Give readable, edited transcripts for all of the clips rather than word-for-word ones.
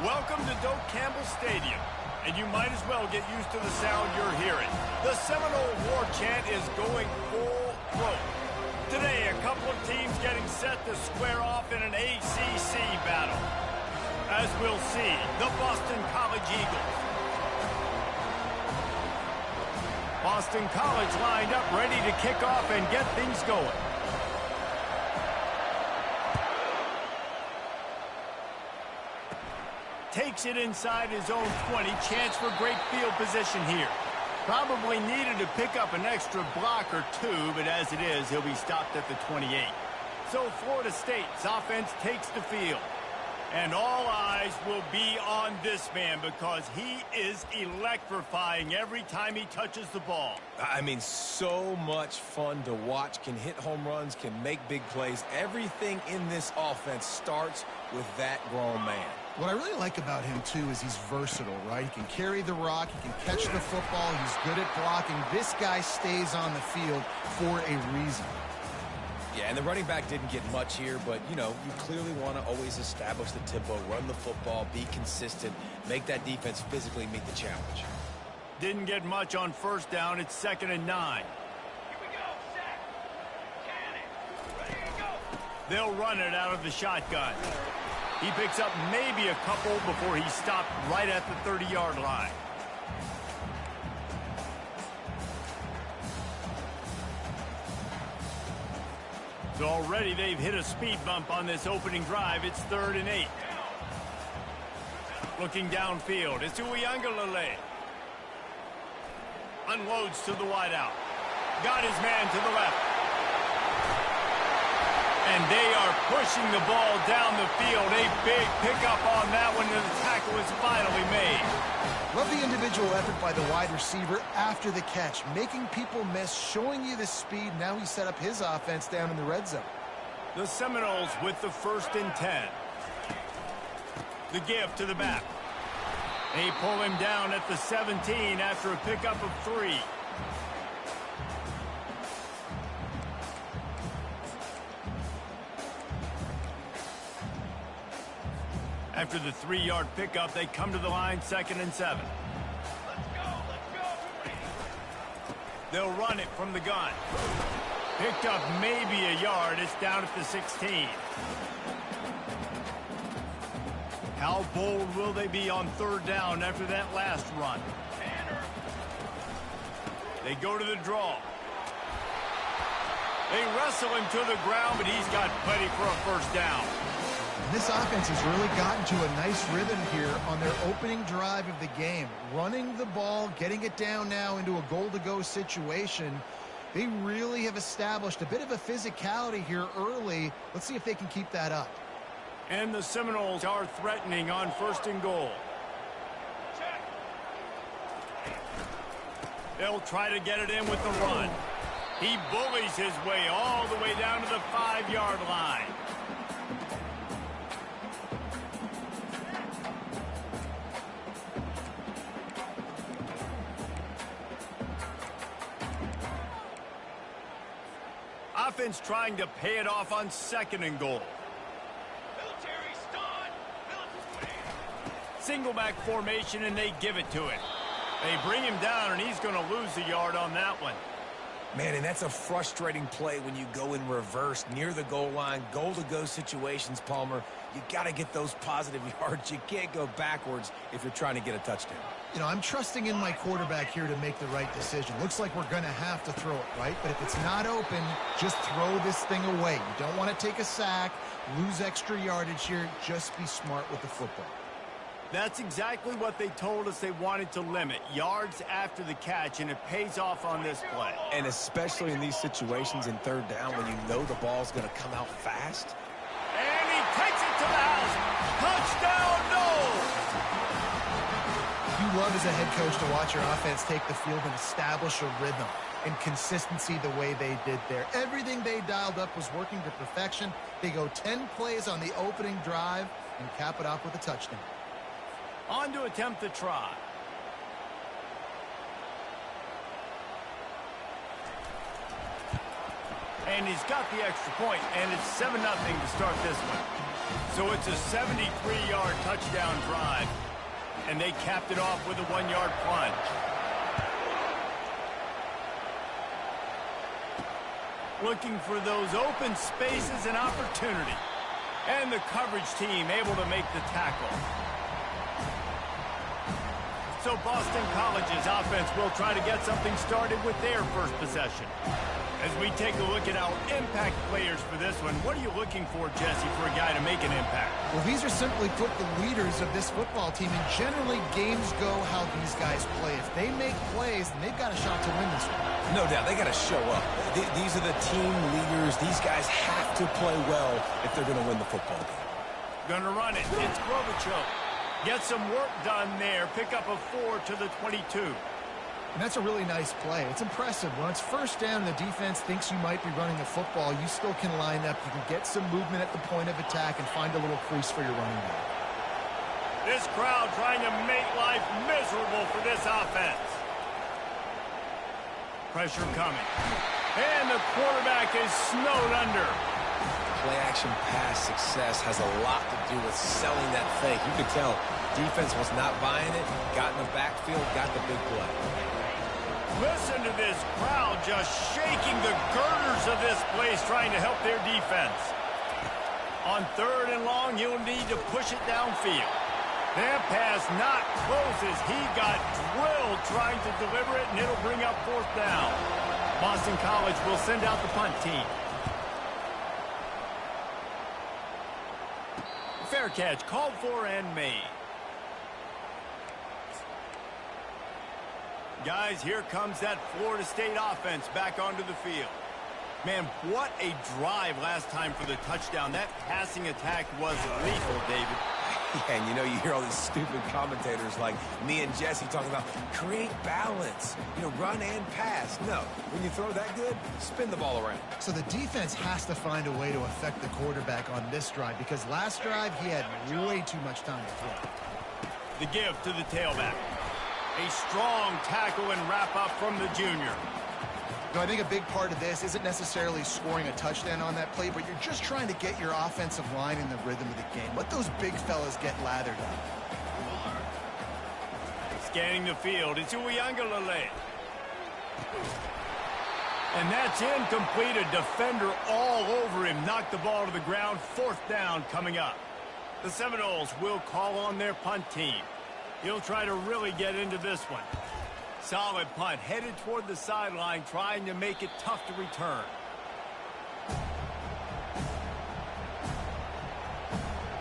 Welcome to Doak Campbell Stadium, and you might as well get used to the sound you're hearing. The Seminole War Chant is going full throat. Today, a couple of teams getting set to square off in an ACC battle. As we'll see, the Boston College Eagles. Boston College lined up ready to kick off and get things going. Takes it inside his own 20. Chance for great field position here. Probably needed to pick up an extra block or two, but as it is, he'll be stopped at the 28. So Florida State's offense takes the field. And all eyes will be on this man because he is electrifying every time he touches the ball. I mean, so much fun to watch. Can hit home runs, can make big plays. Everything in this offense starts with that grown man. What I really like about him, too, is he's versatile, right? He can carry the rock, he can catch the football, he's good at blocking. This guy stays on the field for a reason. Yeah, and the running back didn't get much here, but, you know, you clearly want to always establish the tempo, run the football, be consistent, make that defense physically meet the challenge. Didn't get much on first down. It's 2nd and 9. Here we go. Set. Cannon. Ready to go. They'll run it out of the shotgun. He picks up maybe a couple before he stopped right at the 30-yard line. So already they've hit a speed bump on this opening drive. It's 3rd and 8. Looking downfield. It's Uiagalelei. Unloads to the wideout. Got his man to the left. And they are pushing the ball down the field. A big pickup on that one, and the tackle is finally made. Love the individual effort by the wide receiver after the catch, making people miss, showing you the speed. Now he set up his offense down in the red zone. The Seminoles with the 1st and 10. The give to the back. They pull him down at the 17 after a pickup of 3. After the 3-yard pickup, they come to the line, 2nd and 7. Let's go. They'll run it from the gun. Picked up maybe a yard. It's down at the 16. How bold will they be on 3rd down after that last run? They go to the draw. They wrestle him to the ground, but he's got plenty for a 1st down. This offense has really gotten to a nice rhythm here on their opening drive of the game. Running the ball, getting it down now into a goal-to-go situation. They really have established a bit of a physicality here early. Let's see if they can keep that up. And the Seminoles are threatening on 1st and goal. They'll try to get it in with the run. He bullies his way all the way down to the 5-yard line. Offense trying to pay it off on 2nd and goal. Military stun. Single back formation, and they give it to him. They bring him down, and he's going to lose a yard on that one. Man, and that's a frustrating play when you go in reverse near the goal line. Goal-to-go situations, Palmer. You got to get those positive yards. You can't go backwards if you're trying to get a touchdown. You know, I'm trusting in my quarterback here to make the right decision. Looks like we're going to have to throw it, right? But if it's not open, just throw this thing away. You don't want to take a sack, lose extra yardage here. Just be smart with the football. That's exactly what they told us they wanted to limit. Yards after the catch, and it pays off on this play. And especially in these situations in 3rd down when you know the ball's going to come out fast. And he takes it to the house. Touchdown, Noles! You love as a head coach to watch your offense take the field and establish a rhythm and consistency the way they did there. Everything they dialed up was working to perfection. They go 10 plays on the opening drive and cap it off with a touchdown. On to attempt the try. And he's got the extra point, and it's 7-0 to start this one. So it's a 73-yard touchdown drive, and they capped it off with a 1-yard plunge. Looking for those open spaces and opportunity. And the coverage team able to make the tackle. So Boston College's offense will try to get something started with their first possession. As we take a look at our impact players for this one, what are you looking for, Jesse, for a guy to make an impact? Well, these are simply put the leaders of this football team, and generally games go how these guys play. If they make plays, then they've got a shot to win this one. No doubt, they got to show up. These are the team leaders. These guys have to play well if they're going to win the football game. Gonna run it. It's Grovichuk. Get some work done there. Pick up a 4 to the 22. And that's a really nice play. It's impressive. When it's first down and the defense thinks you might be running the football, you still can line up. You can get some movement at the point of attack and find a little crease for your running back. This crowd trying to make life miserable for this offense. Pressure coming. And the quarterback is snowed under. Play-action pass success has a lot to do with selling that fake. You could tell defense was not buying it, got in the backfield, got the big play. Listen to this crowd just shaking the girders of this place trying to help their defense. On 3rd and long, he'll need to push it downfield. That pass not close as he got drilled trying to deliver it, and it'll bring up 4th down. Boston College will send out the punt team. Fair catch called for and made. Guys, here comes that Florida State offense back onto the field. Man, what a drive last time for the touchdown. That passing attack was lethal, David. Yeah, and you know, you hear all these stupid commentators like me and Jesse talking about create balance, run and pass. No, when you throw that good, spin the ball around. So the defense has to find a way to affect the quarterback on this drive, because last drive he had way too much time to throw. The give to the tailback. A strong tackle and wrap up from the junior. I think a big part of this isn't necessarily scoring a touchdown on that play, but you're just trying to get your offensive line in the rhythm of the game. Let those big fellas get lathered up. Scanning the field, it's Uiagalelei. And that's incomplete. A defender all over him. Knocked the ball to the ground. 4th down coming up. The Seminoles will call on their punt team. He'll try to really get into this one. Solid punt, headed toward the sideline, trying to make it tough to return.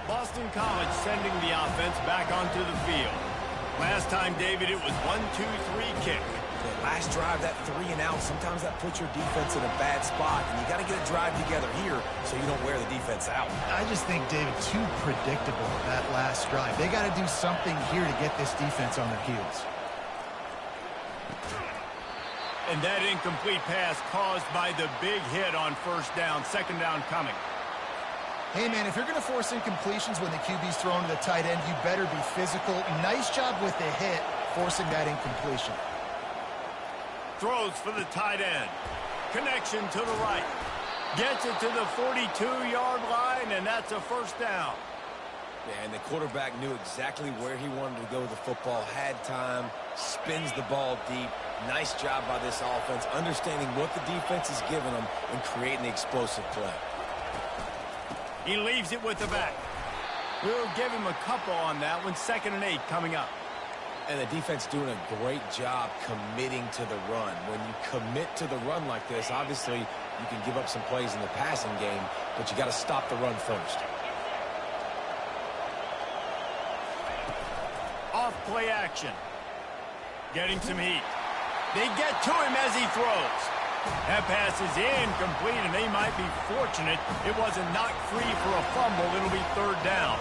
Boston College sending the offense back onto the field. Last time, David, it was 1-2-3 kick. Last drive, that 3 and out, sometimes that puts your defense in a bad spot, and you got to get a drive together here so you don't wear the defense out. I just think, David, too predictable that last drive. They got to do something here to get this defense on their heels. And that incomplete pass caused by the big hit on 1st down. 2nd down coming. Hey, man, if you're going to force incompletions when the QB's thrown to the tight end, you better be physical. Nice job with the hit, forcing that incompletion. Throws for the tight end. Connection to the right. Gets it to the 42-yard line, and that's a 1st down. Yeah, and the quarterback knew exactly where he wanted to go with the football, had time, spins the ball deep. Nice job by this offense, understanding what the defense is giving them and creating the explosive play. He leaves it with the back. We'll give him a couple on that one. 2nd and 8 coming up. And the defense doing a great job committing to the run. When you commit to the run like this, obviously you can give up some plays in the passing game, but you got to stop the run first. Off play action. Getting some heat. They get to him as he throws. That pass is incomplete, and they might be fortunate it wasn't knocked free for a fumble. It'll be 3rd down.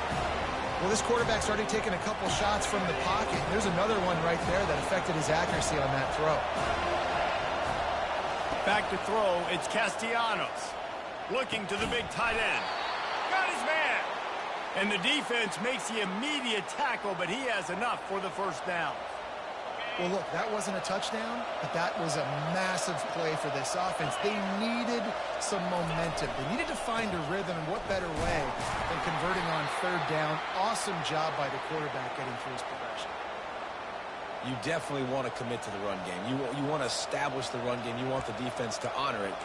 Well, this quarterback started taking a couple shots from the pocket. There's another one right there that affected his accuracy on that throw. Back to throw, it's Castellanos. Looking to the big tight end. Got his man. And the defense makes the immediate tackle, but he has enough for the 1st down. Well, look, that wasn't a touchdown, but that was a massive play for this offense. They needed some momentum. They needed to find a rhythm, and what better way than converting on third down. Awesome job by the quarterback getting through his progression. You definitely want to commit to the run game. You want to establish the run game. You want the defense to honor it.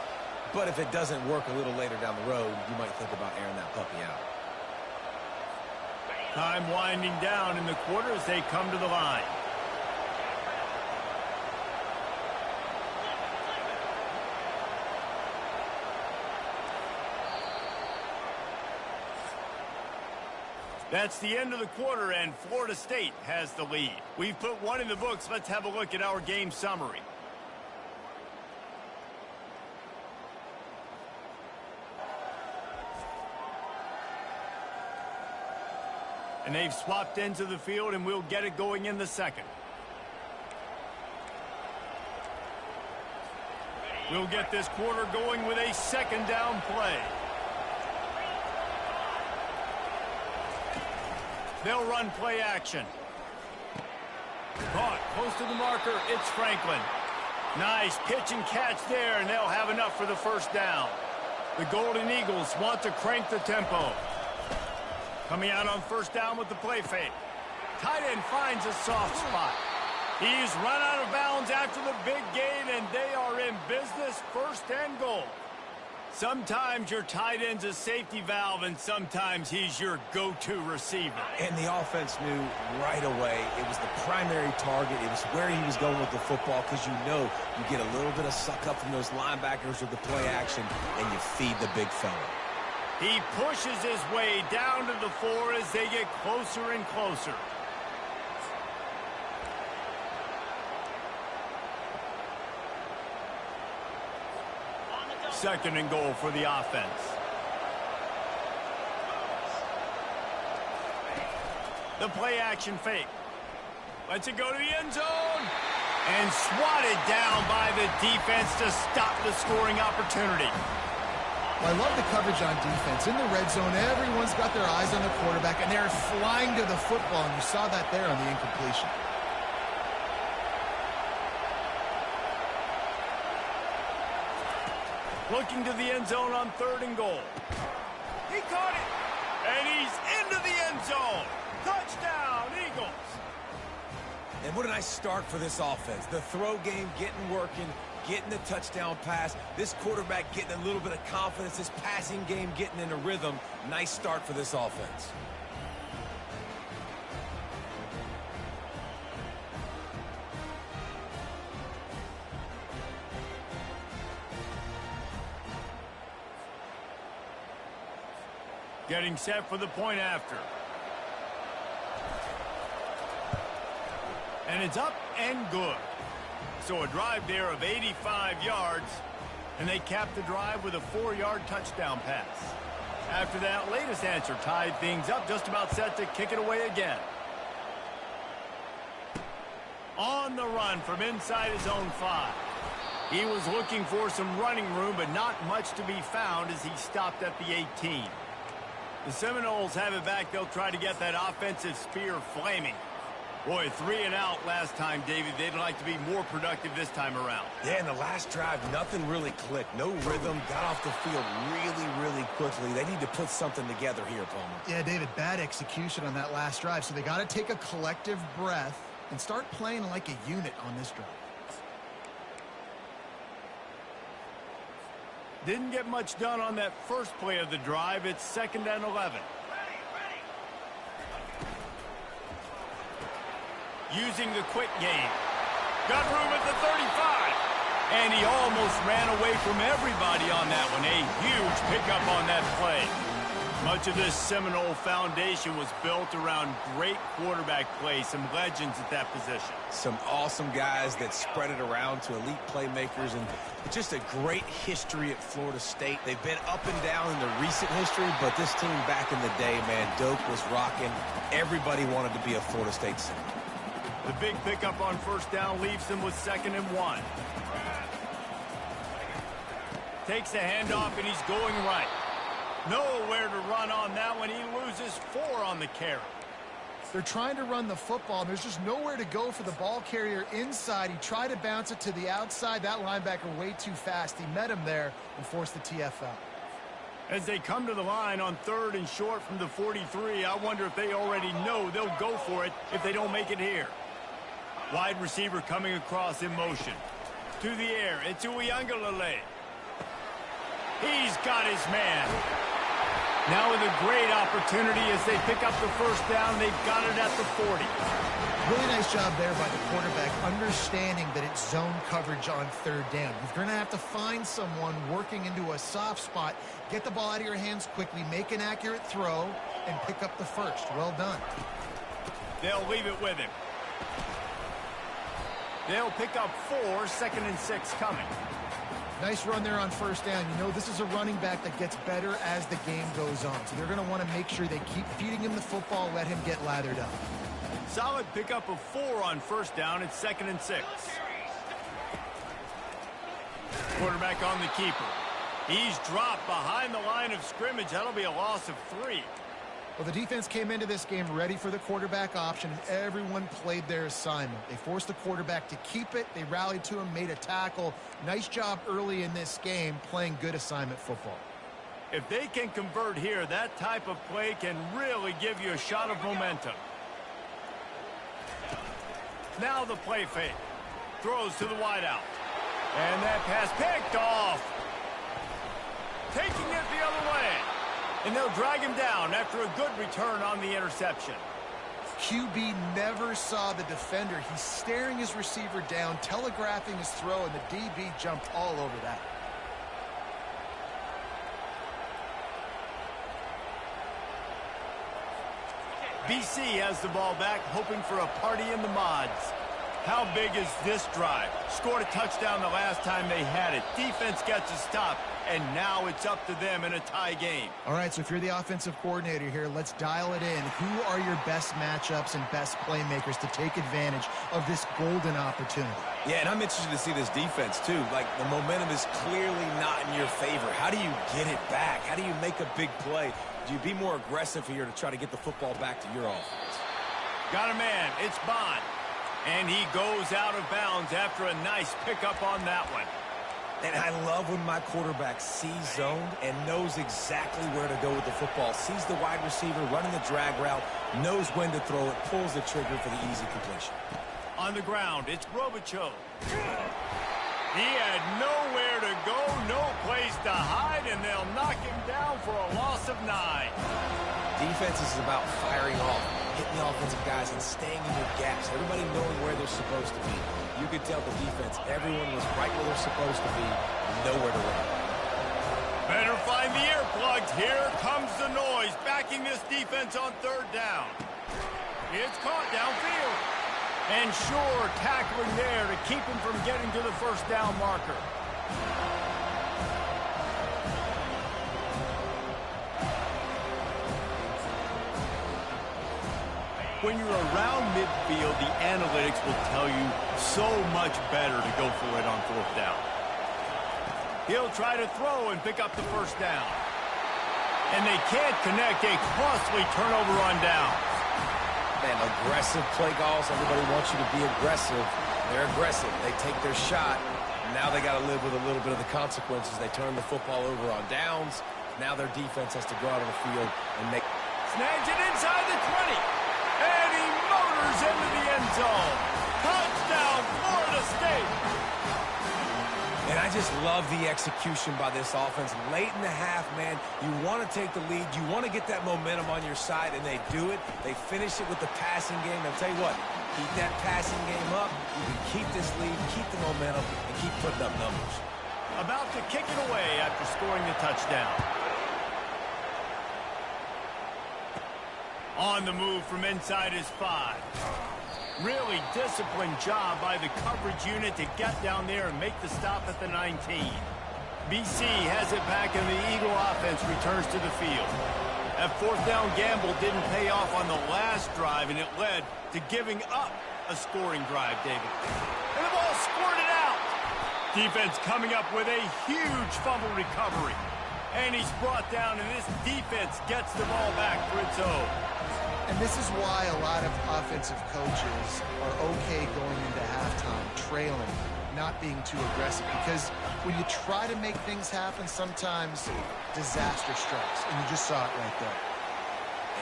But if it doesn't work a little later down the road, you might think about airing that puppy out. Time winding down in the quarter as they come to the line. That's the end of the quarter, and Florida State has the lead. We've put one in the books. Let's have a look at our game summary. And they've swapped ends of the field, and we'll get it going in the second. We'll get this quarter going with a second down play. They'll run play action. Caught close to the marker. It's Franklin. Nice pitch and catch there, and they'll have enough for the first down. The Golden Eagles want to crank the tempo. Coming out on first down with the play fake. Tight end finds a soft spot. He's run out of bounds after the big gain, and they are in business, first and goal. Sometimes your tight end's a safety valve, and sometimes he's your go-to receiver. And the offense knew right away it was the primary target. It was where he was going with the football, because you know you get a little bit of suck up from those linebackers with the play action, and you feed the big fella. He pushes his way down to the 4 as they get closer and closer. Second and goal for the offense. The play action fake. Lets it go to the end zone. And swatted down by the defense to stop the scoring opportunity. Well, I love the coverage on defense. In the red zone, everyone's got their eyes on the quarterback, and they're flying to the football, and you saw that there on the incompletion. Looking to the end zone on third and goal. He caught it, and he's into the end zone. Touchdown, Eagles. And what a nice start for this offense. The throw game getting working, getting the touchdown pass. This quarterback getting a little bit of confidence. This passing game getting in a rhythm. Nice start for this offense. Getting set for the point after. And it's up and good. So a drive there of 85 yards, and they cap the drive with a 4-yard touchdown pass. After that latest answer tied things up, just about set to kick it away again. On the run from inside his own 5. He was looking for some running room, but not much to be found as he stopped at the 18. The Seminoles have it back. They'll try to get that offensive spear flaming. Boy, 3 and out last time, David. They'd like to be more productive this time around. Yeah, in the last drive, nothing really clicked. No rhythm. Got off the field really quickly. They need to put something together here, Palmer. Yeah, David, bad execution on that last drive. So they got to take a collective breath and start playing like a unit on this drive. Didn't get much done on that first play of the drive. It's 2nd and 11. Using the quick game. Got room at the 35. And he almost ran away from everybody on that one. A huge pickup on that play. Much of this Seminole foundation was built around great quarterback play. Some legends at that position. Some awesome guys that spread it around to elite playmakers, and just a great history at Florida State. They've been up and down in the recent history, but this team back in the day, man, Doak was rocking. Everybody wanted to be a Florida State Seminole. The big pickup on first down leaves them with 2nd and 1. Takes the handoff, and he's going right. Nowhere to run on that one. He loses 4 on the carry. They're trying to run the football, and there's just nowhere to go for the ball carrier inside. He tried to bounce it to the outside. That linebacker way too fast. He met him there and forced the TFL. As they come to the line on 3rd and short from the 43, I wonder if they already know they'll go for it if they don't make it here. Wide receiver coming across in motion. To the air, it's Uiagalelei. He's got his man. Now with a great opportunity as they pick up the first down. They've got it at the 40. Really nice job there by the quarterback, understanding that it's zone coverage on 3rd down. You're going to have to find someone working into a soft spot, get the ball out of your hands quickly, make an accurate throw, and pick up the first. Well done. They'll leave it with him. They'll pick up 4, 2nd and 6 coming. Nice run there on 1st down. You know, this is a running back that gets better as the game goes on. So they're going to want to make sure they keep feeding him the football, let him get lathered up. Solid pickup of 4 on 1st down. It's 2nd and 6. Quarterback on the keeper. He's dropped behind the line of scrimmage. That'll be a loss of 3. Well, the defense came into this game ready for the quarterback option, and everyone played their assignment. They forced the quarterback to keep it. They rallied to him, made a tackle. Nice job early in this game playing good assignment football. If they can convert here, that type of play can really give you a shot of momentum. Now the play fake. Throws to the wideout. And that pass picked off. Taking it the other way. And they'll drag him down after a good return on the interception. QB never saw the defender. He's staring his receiver down, telegraphing his throw, and the DB jumped all over that. BC has the ball back, hoping for a party in the mods. How big is this drive? Scored a touchdown the last time they had it. Defense gets a stop, and now it's up to them in a tie game. All right, so if you're the offensive coordinator here, let's dial it in. Who are your best matchups and best playmakers to take advantage of this golden opportunity? Yeah, and I'm interested to see this defense, too. Like, the momentum is clearly not in your favor. How do you get it back? How do you make a big play? Do you be more aggressive here to try to get the football back to your offense? Got a man. It's Bond. And he goes out of bounds after a nice pickup on that one. And I love when my quarterback sees zoned and knows exactly where to go with the football. Sees the wide receiver running the drag route, knows when to throw it, pulls the trigger for the easy completion. On the ground, it's Robichaux. He had nowhere to go, no place to hide, and they'll knock him down for a loss of 9. Defense is about firing off, hitting the offensive guys and staying in your gaps. Everybody knowing where they're supposed to be. You could tell the defense, everyone was right where they're supposed to be, nowhere to run. Better find the earplugs. Here comes the noise, backing this defense on 3rd down. It's caught downfield. And sure, tackling there to keep him from getting to the 1st down marker. When you're around midfield, the analytics will tell you so much better to go for it on 4th down. He'll try to throw and pick up the 1st down. And they can't connect, a costly turnover on down. Man, aggressive play calls. Everybody wants you to be aggressive. They're aggressive. They take their shot. Now they got to live with a little bit of the consequences. They turn the football over on downs. Now their defense has to go out on the field and make... Snags it inside the 20. And he motors into the end zone. Touchdown, Florida State. And I just love the execution by this offense. Late in the half, man, you want to take the lead. You want to get that momentum on your side, and they do it. They finish it with the passing game. I'll tell you what, keep that passing game up. You can keep this lead, keep the momentum, and keep putting up numbers. About to kick it away after scoring the touchdown. On the move from inside his 5. Really disciplined job by the coverage unit to get down there and make the stop at the 19. BC has it back and the Eagle offense returns to the field. That 4th down gamble didn't pay off on the last drive, and it led to giving up a scoring drive, David. And the ball squirted out. Defense coming up with a huge fumble recovery. And he's brought down, and this defense gets the ball back for its own. And this is why a lot of offensive coaches are okay going into halftime trailing, not being too aggressive, because when you try to make things happen, sometimes disaster strikes, and you just saw it right there.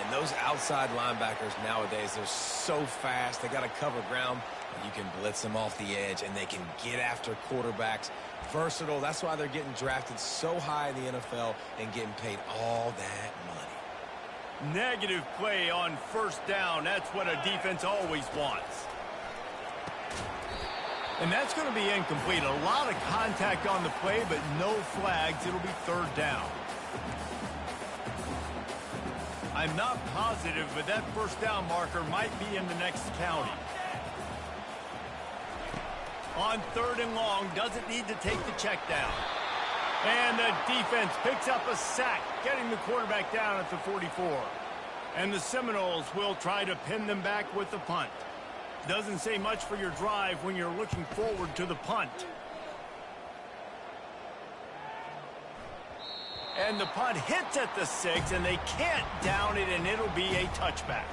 And those outside linebackers nowadays, they're so fast. They got to cover ground. You can blitz them off the edge, and they can get after quarterbacks. Versatile. That's why they're getting drafted so high in the NFL and getting paid all that money. Negative play on first down. That's what a defense always wants. And that's going to be incomplete. A lot of contact on the play, but no flags. It'll be third down. I'm not positive, but that first down marker might be in the next county. On third and long, doesn't need to take the check down. And the defense picks up a sack, getting the quarterback down at the 44. And the Seminoles will try to pin them back with the punt. Doesn't say much for your drive when you're looking forward to the punt. And the punt hits at the 6, and they can't down it, and it'll be a touchback.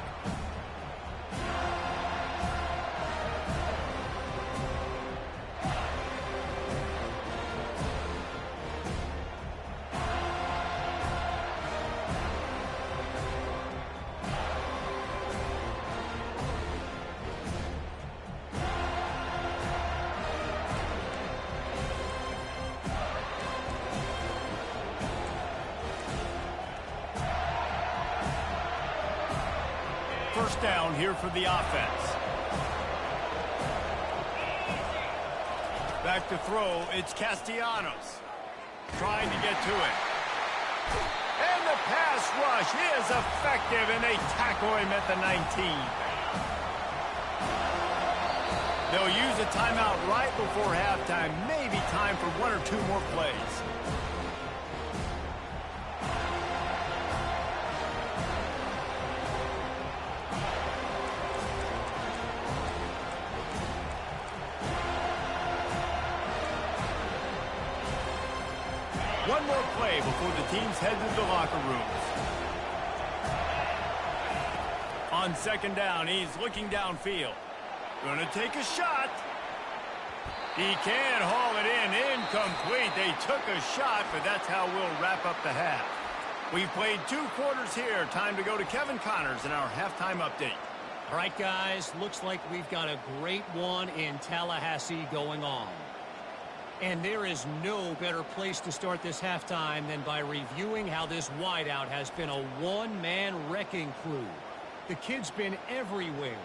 First down here for the offense. Back to throw, it's Castellanos. Trying to get to it. And the pass rush is effective, and they tackle him at the 19. They'll use a timeout right before halftime. Maybe time for one or two more plays. One more play before the teams head to the locker rooms. On second down, he's looking downfield. Gonna take a shot. He can haul it in. Incomplete. They took a shot, but that's how we'll wrap up the half. We've played 2 quarters here. Time to go to Kevin Connors in our halftime update. All right, guys, looks like we've got a great one in Tallahassee going on. And there is no better place to start this halftime than by reviewing how this wideout has been a one-man wrecking crew. The kid's been everywhere.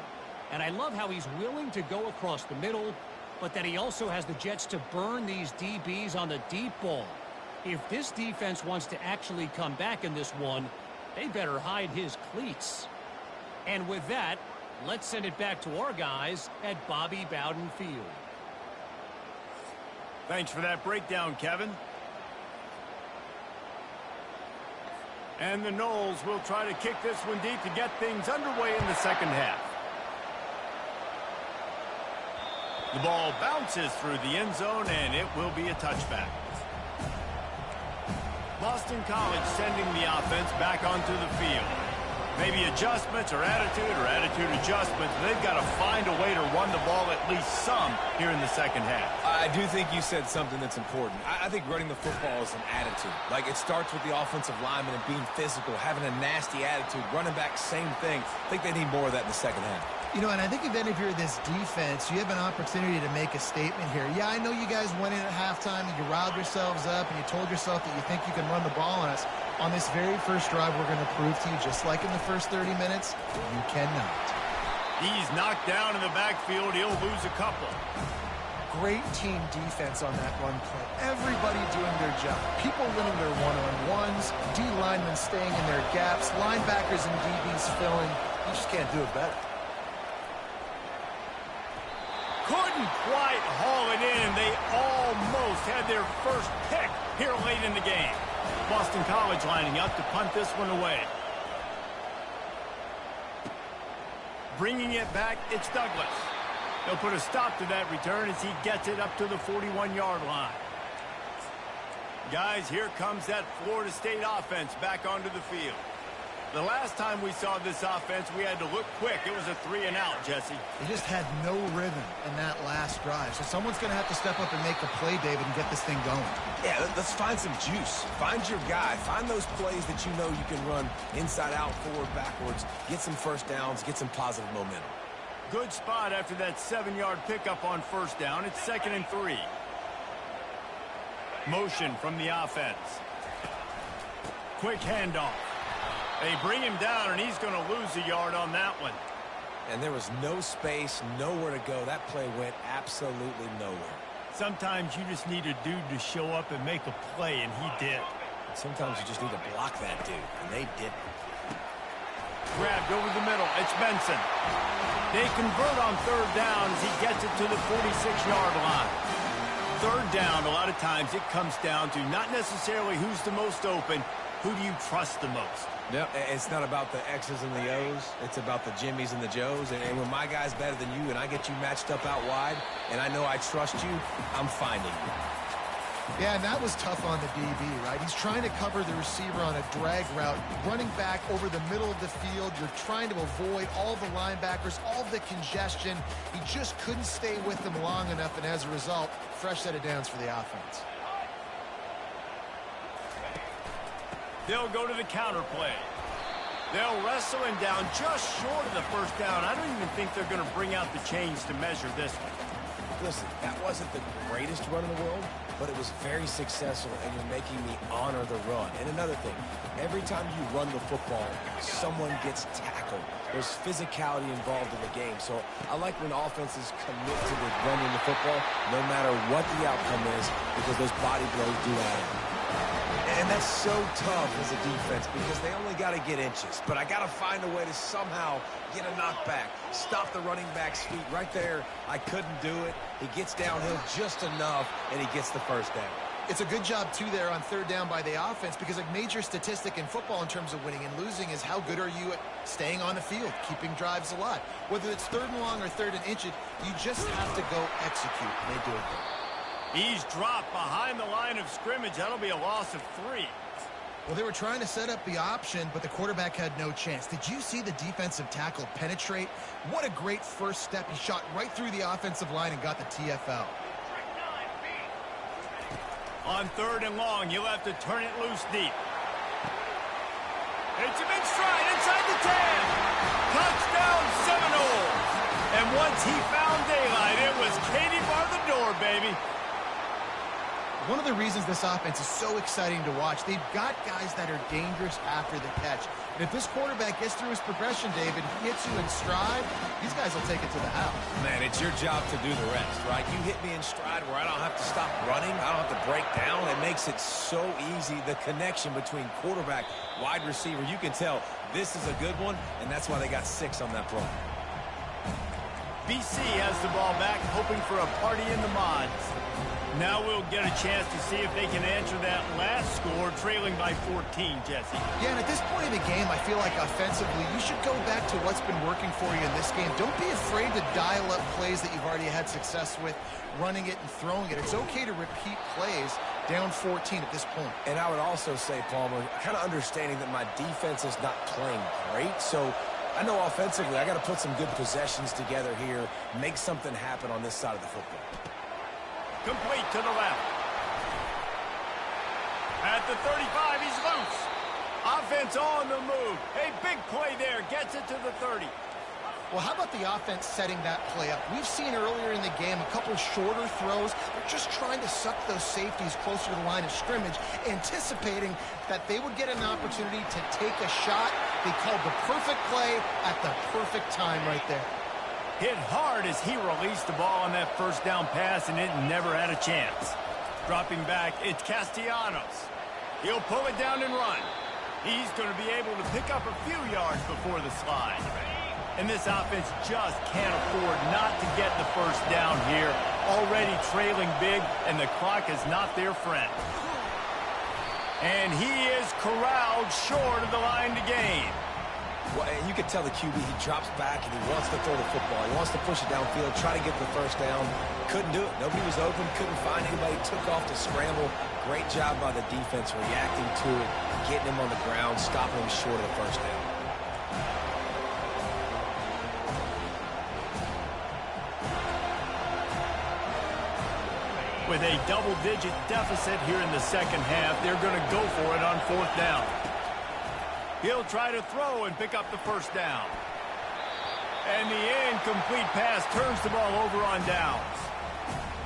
And I love how he's willing to go across the middle, but that he also has the jets to burn these DBs on the deep ball. If this defense wants to actually come back in this one, they better hide his cleats. And with that, let's send it back to our guys at Bobby Bowden Field. Thanks for that breakdown, Kevin. And the Noles will try to kick this one deep to get things underway in the second half. The ball bounces through the end zone, and it will be a touchback. Boston College sending the offense back onto the field. Maybe adjustments or attitude adjustments. They've got to find a way to run the ball at least some here in the second half. I do think you said something that's important. I think running the football is an attitude. Like, it starts with the offensive lineman and being physical, having a nasty attitude. Running back, same thing. I think they need more of that in the second half. You know, and I think if any of you are this defense, you have an opportunity to make a statement here. Yeah, I know you guys went in at halftime and you riled yourselves up and you told yourself that you think you can run the ball on us. On this very first drive, we're going to prove to you, just like in the first 30 minutes, you cannot. He's knocked down in the backfield. He'll lose a couple. Great team defense on that run play. Everybody doing their job. People winning their one-on-ones, D linemen staying in their gaps, linebackers and DBs filling. You just can't do it better. Couldn't quite haul it in, and they almost had their first pick here late in the game. Boston College lining up to punt this one away. Bringing it back, it's Douglas. They'll put a stop to that return as he gets it up to the 41-yard line. Guys, here comes that Florida State offense back onto the field. The last time we saw this offense, we had to look quick. It was a 3-and-out, Jesse. They just had no rhythm in that last drive. So someone's going to have to step up and make a play, David, and get this thing going. Yeah, let's find some juice. Find your guy. Find those plays that you know you can run inside out, forward, backwards. Get some first downs. Get some positive momentum. Good spot after that 7-yard pickup on first down. It's 2nd and 3. Motion from the offense. Quick handoff. They bring him down, and he's going to lose a yard on that one. And there was no space, nowhere to go. That play went absolutely nowhere. Sometimes you just need a dude to show up and make a play, and he did. Sometimes you just need to block that dude, and they didn't. Grabbed over the middle. It's Benson. They convert on 3rd down as he gets it to the 46-yard line. 3rd down, a lot of times it comes down to not necessarily who's the most open, who do you trust the most? Yep. It's not about the X's and the O's. It's about the Jimmies and the Joes. And when my guy's better than you and I get you matched up out wide and I know I trust you, I'm finding you. Yeah, and that was tough on the DB, right? He's trying to cover the receiver on a drag route, running back over the middle of the field. You're trying to avoid all the linebackers, all the congestion. He just couldn't stay with them long enough, and as a result, fresh set of downs for the offense. They'll go to the counter play. They'll wrestle him down just short of the first down. I don't even think they're going to bring out the chains to measure this one. Listen, that wasn't the greatest run in the world, but it was very successful, and you're making me honor the run. And another thing, every time you run the football, someone gets tackled. There's physicality involved in the game. So I like when offenses commit to the running the football, no matter what the outcome is, because those body blows do add up. And that's so tough as a defense because they only got to get inches. But I got to find a way to somehow get a knockback, stop the running back's feet right there. I couldn't do it. He gets downhill just enough, and he gets the first down. It's a good job, too, there on 3rd down by the offense because a major statistic in football in terms of winning and losing is how good are you at staying on the field, keeping drives alive. Whether it's 3rd and long or 3rd and inches, you just have to go execute, and they do it there. He's dropped behind the line of scrimmage. That'll be a loss of 3. Well, they were trying to set up the option, but the quarterback had no chance. Did you see the defensive tackle penetrate? What a great first step. He shot right through the offensive line and got the TFL. On 3rd and long, you'll have to turn it loose deep. It's him in stride inside the 10. Touchdown Seminoles. And once he found daylight, it was Katie bar the door, baby. One of the reasons this offense is so exciting to watch, they've got guys that are dangerous after the catch. And if this quarterback gets through his progression, David, he hits you in stride, these guys will take it to the house. Man, it's your job to do the rest, right? You hit me in stride where I don't have to stop running. I don't have to break down. It makes it so easy, the connection between quarterback, wide receiver. You can tell this is a good one, and that's why they got 6 on that play. BC has the ball back, hoping for a party in the mods. Now we'll get a chance to see if they can answer that last score, trailing by 14, Jesse. Yeah, and at this point in the game, I feel like offensively, you should go back to what's been working for you in this game. Don't be afraid to dial up plays that you've already had success with, running it and throwing it. It's okay to repeat plays down 14 at this point. And I would also say, Palmer, kind of understanding that my defense is not playing great, so I know offensively I got to put some good possessions together here, make something happen on this side of the football. Complete to the left. At the 35, he's loose. Offense on the move. Hey, big play there. Gets it to the 30. Well, how about the offense setting that play up? We've seen earlier in the game a couple of shorter throws. They're just trying to suck those safeties closer to the line of scrimmage, anticipating that they would get an opportunity to take a shot. They called the perfect play at the perfect time right there. Hit hard as he released the ball on that first down pass, and it never had a chance. Dropping back, it's Castellanos. He'll pull it down and run. He's going to be able to pick up a few yards before the slide. And this offense just can't afford not to get the first down here. Already trailing big, and the clock is not their friend. And he is corralled short of the line to gain. Well, and you can tell the QB, he drops back and he wants to throw the football. He wants to push it downfield, try to get the first down. Couldn't do it. Nobody was open, couldn't find anybody, took off to scramble. Great job by the defense reacting to it, getting him on the ground, stopping him short of the first down. With a double-digit deficit here in the second half, they're going to go for it on fourth down. He'll try to throw and pick up the first down. And the incomplete pass turns the ball over on downs.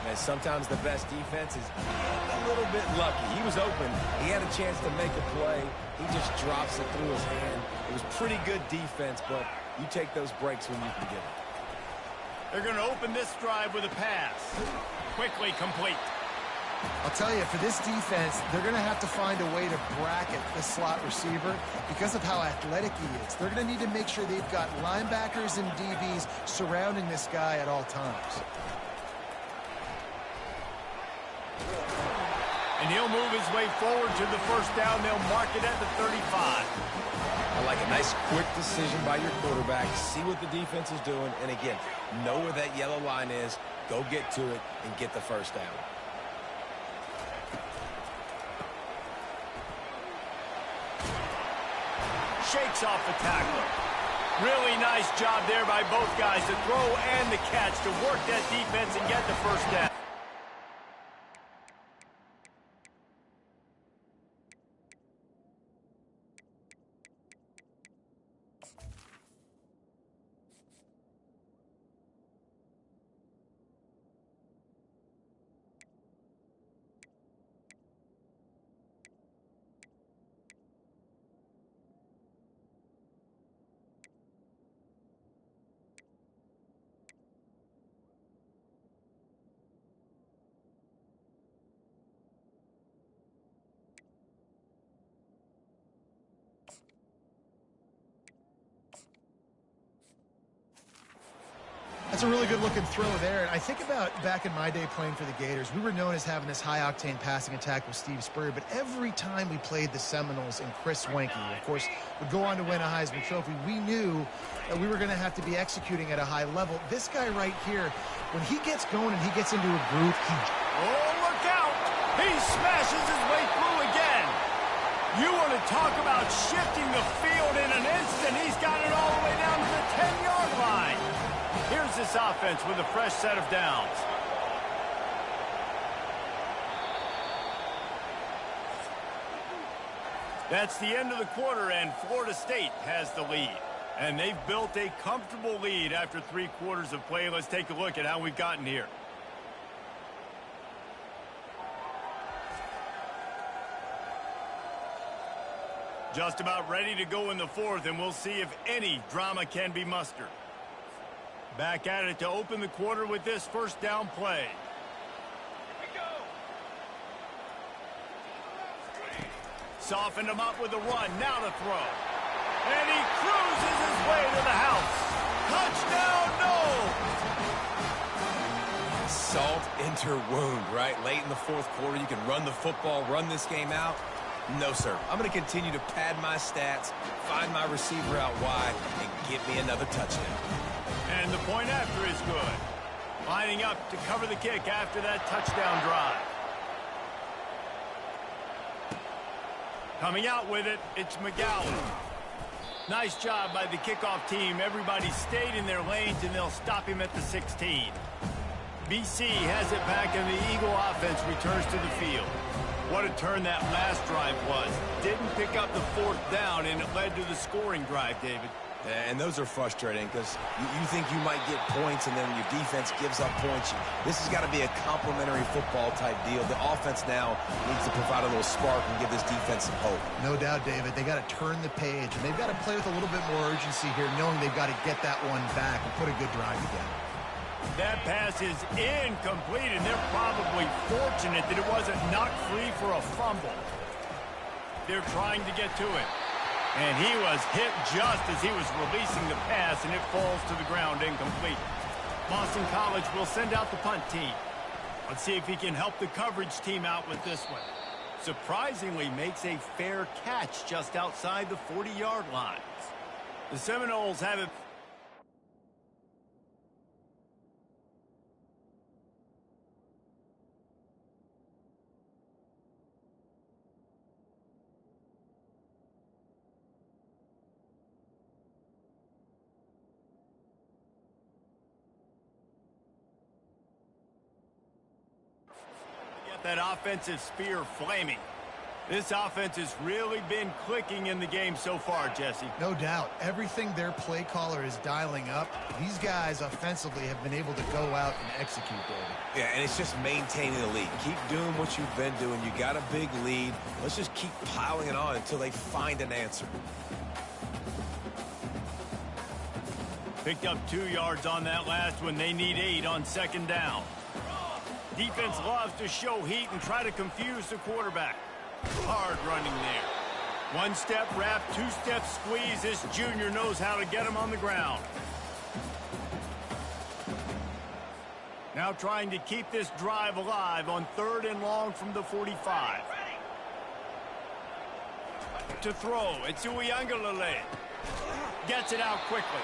And sometimes the best defense is a little bit lucky. He was open. He had a chance to make a play. He just drops it through his hand. It was pretty good defense, but you take those breaks when you can get it. They're going to open this drive with a pass. Quickly complete. I'll tell you, for this defense, they're going to have to find a way to bracket the slot receiver because of how athletic he is. They're going to need to make sure they've got linebackers and DBs surrounding this guy at all times. And he'll move his way forward to the first down. They'll mark it at the 35. I like a nice quick decision by your quarterback. See what the defense is doing. And again, know where that yellow line is. Go get to it and get the first down. Shakes off the tackler. Really nice job there by both guys, the throw and the catch, to work that defense and get the first down. That's a really good-looking throw there. And I think about back in my day playing for the Gators, we were known as having this high-octane passing attack with Steve Spurrier, but every time we played the Seminoles and Chris Swanky, of course, would go on to win a Heisman Trophy, we knew that we were going to have to be executing at a high level. This guy right here, when he gets going and he gets into a groove, Oh, look out! He smashes his way through again. You want to talk about shifting the field in an instant. He's got it all the way down to the 10-yard line. Here's this offense with a fresh set of downs. That's the end of the quarter, and Florida State has the lead. And they've built a comfortable lead after 3 quarters of play. Let's take a look at how we've gotten here. Just about ready to go in the fourth, and we'll see if any drama can be mustered. Back at it to open the quarter with this first down play. Softened him up with a run. Now to throw. And he cruises his way to the house. Touchdown, no! Salt into wound, right? Late in the fourth quarter, you can run the football, run this game out. No, sir. I'm going to continue to pad my stats, find my receiver out wide, and get me another touchdown. And the point after is good. Lining up to cover the kick after that touchdown drive. Coming out with it, it's McGowan. Nice job by the kickoff team. Everybody stayed in their lanes, and they'll stop him at the 16. BC has it back, and the Eagle offense returns to the field. What a turn that last drive was. Didn't pick up the fourth down, and it led to the scoring drive, David. And those are frustrating because you think you might get points and then your defense gives up points. This has got to be a complementary football type deal. The offense now needs to provide a little spark and give this defense some hope. no doubt, David, they got to turn the page, and they've got to play with a little bit more urgency here, knowing they've got to get that one back and put a good drive together. That pass is incomplete, and they're probably fortunate that it wasn't knocked free for a fumble. They're trying to get to it. And he was hit just as he was releasing the pass, and it falls to the ground incomplete. Boston College will send out the punt team. Let's see if he can help the coverage team out with this one. Surprisingly makes a fair catch just outside the 40-yard line. The Seminoles have it. Get that offensive spear flaming. This offense has really been clicking in the game so far, Jesse. No doubt. Everything their play caller is dialing up, these guys offensively have been able to go out and execute, David. Yeah, and it's just maintaining the lead. Keep doing what you've been doing. You got a big lead. Let's just keep piling it on until they find an answer. Picked up 2 yards on that last one. They need 8 on second down. Defense loves to show heat and try to confuse the quarterback. Hard running there. 1-step wrap, 2-step squeeze. This junior knows how to get him on the ground. Now trying to keep this drive alive on 3rd and long from the 45. To throw, it's Uiagalelei. Gets it out quickly.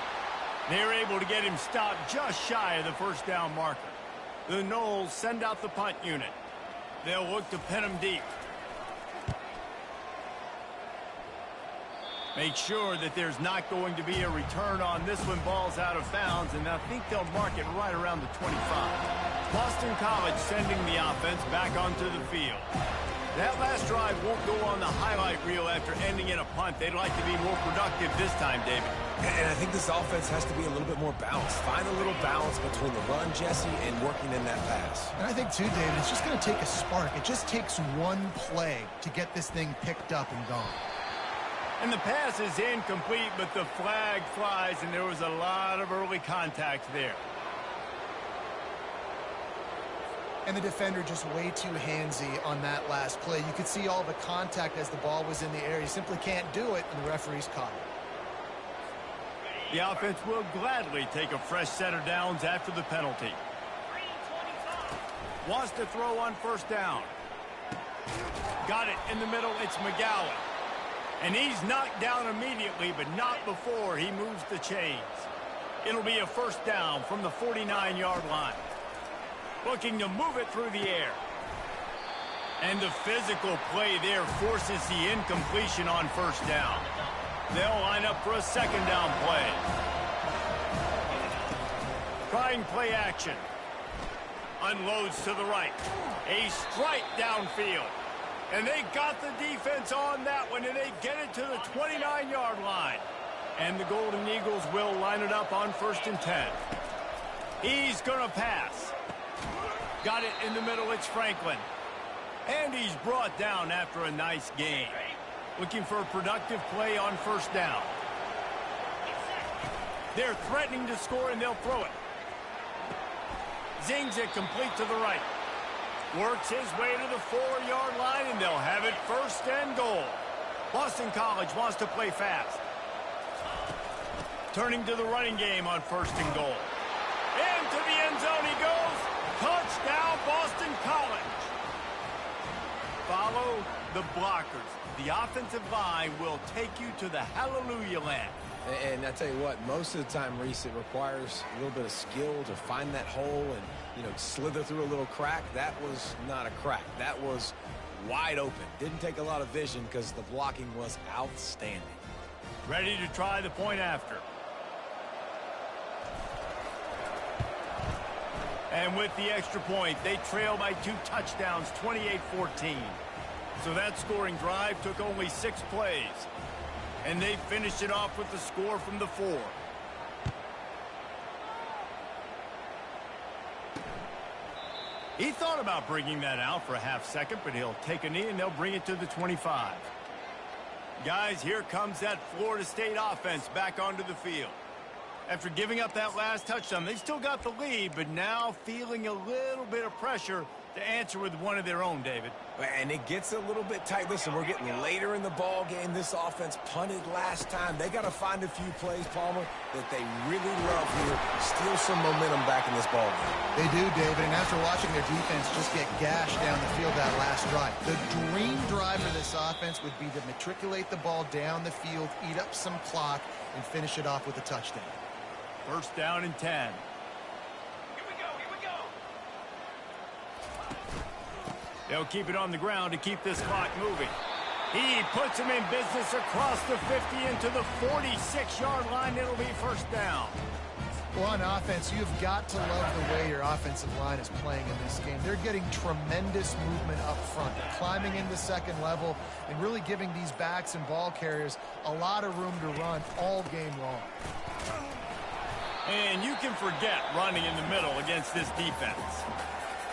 They're able to get him stopped just shy of the first down marker. The Noles send out the punt unit. They'll look to pin him deep. Make sure that there's not going to be a return on this one. Ball's out of bounds, and I think they'll mark it right around the 25. Boston College sending the offense back onto the field. That last drive won't go on the highlight reel after ending in a punt. They'd like to be more productive this time, David. And I think this offense has to be a little bit more balanced. Find a little balance between the run, Jesse, and working in that pass. And I think, too, David, it's just going to take a spark. It just takes one play to get this thing picked up and gone. And the pass is incomplete, but the flag flies, and there was a lot of early contact there. And the defender just way too handsy on that last play. You could see all the contact as the ball was in the air. You simply can't do it, and the referee's caught it. The offense will gladly take a fresh set of downs after the penalty. Wants to throw on first down. Got it in the middle. It's McGowan. And he's knocked down immediately, but not before he moves the chains. It'll be a first down from the 49-yard line. Looking to move it through the air. And the physical play there forces the incompletion on first down. They'll line up for a second down play. Trying play action. Unloads to the right. A strike downfield. And they got the defense on that one, and they get it to the 29-yard line. And the Golden Eagles will line it up on 1st and 10. He's going to pass. Got it in the middle. It's Franklin. And he's brought down after a nice gain. Looking for a productive play on first down. They're threatening to score, and they'll throw it. Zings it complete to the right. Works his way to the 4-yard line, and they'll have it 1st and goal. Boston College wants to play fast. Turning to the running game on 1st and goal. Into the end zone he goes. Touchdown, Boston College. Follow the blockers. The offensive line will take you to the hallelujah land. And I tell you what, most of the time, Reese, it requires a little bit of skill to find that hole and, slither through a little crack. That was not a crack. That was wide open. Didn't take a lot of vision because the blocking was outstanding. Ready to try the point after. And with the extra point, they trail by 2 touchdowns, 28-14. So that scoring drive took only 6 plays. And they finished it off with the score from the 4. He thought about bringing that out for a half second, but he'll take a knee and they'll bring it to the 25. Guys, here comes that Florida State offense back onto the field. After giving up that last touchdown, they still got the lead, but now feeling a little bit of pressure to answer with one of their own, David. And it gets a little bit tight. Listen, we're getting later in the ball game. This offense punted last time. They got to find a few plays, Palmer, that they really love here. Steal some momentum back in this ball game. They do, David, and after watching their defense just get gashed down the field that last drive, the dream drive for this offense would be to matriculate the ball down the field, eat up some clock, and finish it off with a touchdown. First down and 10. Here we go, here we go. They'll keep it on the ground to keep this clock moving. He puts him in business across the 50 into the 46-yard line. It'll be first down. Well, on offense, you've got to love the way your offensive line is playing in this game. They're getting tremendous movement up front. They're climbing into second level and really giving these backs and ball carriers a lot of room to run all game long. And you can forget running in the middle against this defense.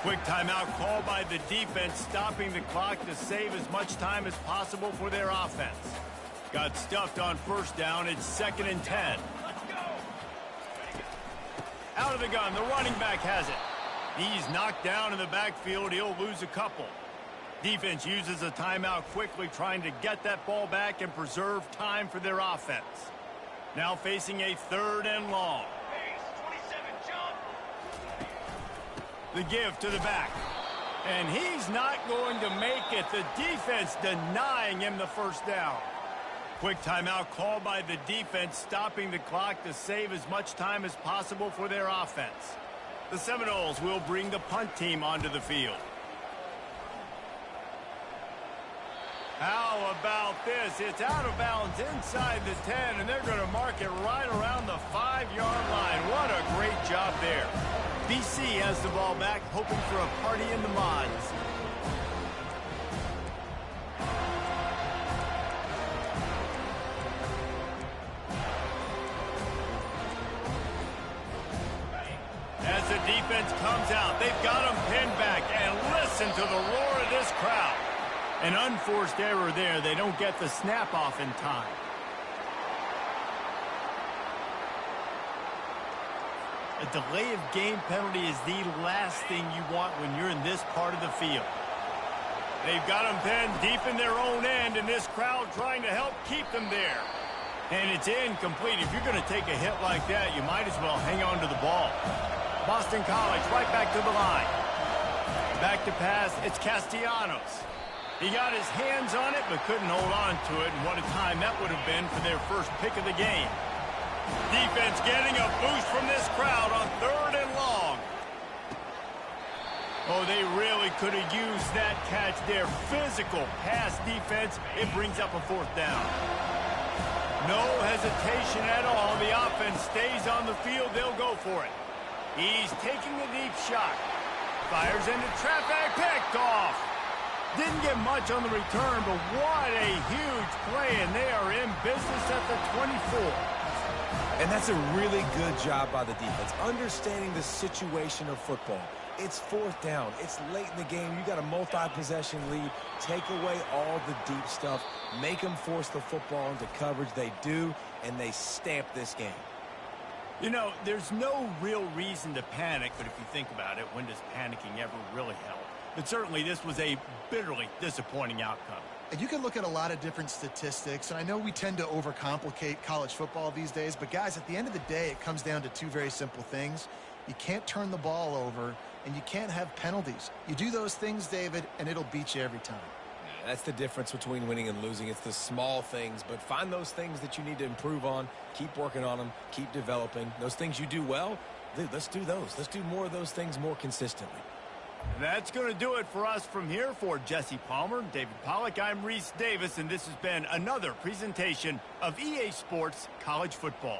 Quick timeout call by the defense, stopping the clock to save as much time as possible for their offense. Got stuffed on first down. It's 2nd and 10. Let's go. Out of the gun, the running back has it. He's knocked down in the backfield. He'll lose a couple. Defense uses a timeout quickly, trying to get that ball back and preserve time for their offense. Now facing a 3rd and long. Base, 27, jump. The give to the back. And he's not going to make it. The defense denying him the first down. Quick timeout call by the defense, stopping the clock to save as much time as possible for their offense. The Seminoles will bring the punt team onto the field. How about this? It's out of bounds inside the 10, and they're going to mark it right around the 5-yard line. What a great job there. BC has the ball back, hoping for a party in the mods. As the defense comes out, they've got them pinned back, and listen to the roar of this crowd. An unforced error there. They don't get the snap off in time. A delay of game penalty is the last thing you want when you're in this part of the field. They've got them pinned deep in their own end, and this crowd trying to help keep them there. And it's incomplete. If you're going to take a hit like that, you might as well hang on to the ball. Boston College right back to the line. Back to pass, it's Castellanos. He got his hands on it, but couldn't hold on to it, and what a time that would have been for their first pick of the game. Defense getting a boost from this crowd on 3rd and long. Oh, they really could have used that catch there. Physical pass defense. It brings up a 4th down. No hesitation at all. The offense stays on the field. They'll go for it. He's taking a deep shot. Fires into traffic. Picked off. Didn't get much on the return, but what a huge play, and they are in business at the 24. And that's a really good job by the defense, understanding the situation of football. It's 4th down. It's late in the game. You got a multi-possession lead. Take away all the deep stuff. Make them force the football into coverage. They do, and they stamp this game. You know, there's no real reason to panic, but if you think about it, when does panicking ever really help? But certainly this was a bitterly disappointing outcome. And you can look at a lot of different statistics, and I know we tend to overcomplicate college football these days, but guys, at the end of the day, it comes down to 2 very simple things. You can't turn the ball over, and you can't have penalties. You do those things, David, and it'll beat you every time. Yeah, that's the difference between winning and losing. It's the small things, but find those things that you need to improve on. Keep working on them. Keep developing. Those things you do well, dude, let's do those. Let's do more of those things more consistently. That's going to do it for us from here. For Jesse Palmer, David Pollack, I'm Reese Davis, and this has been another presentation of EA Sports College Football.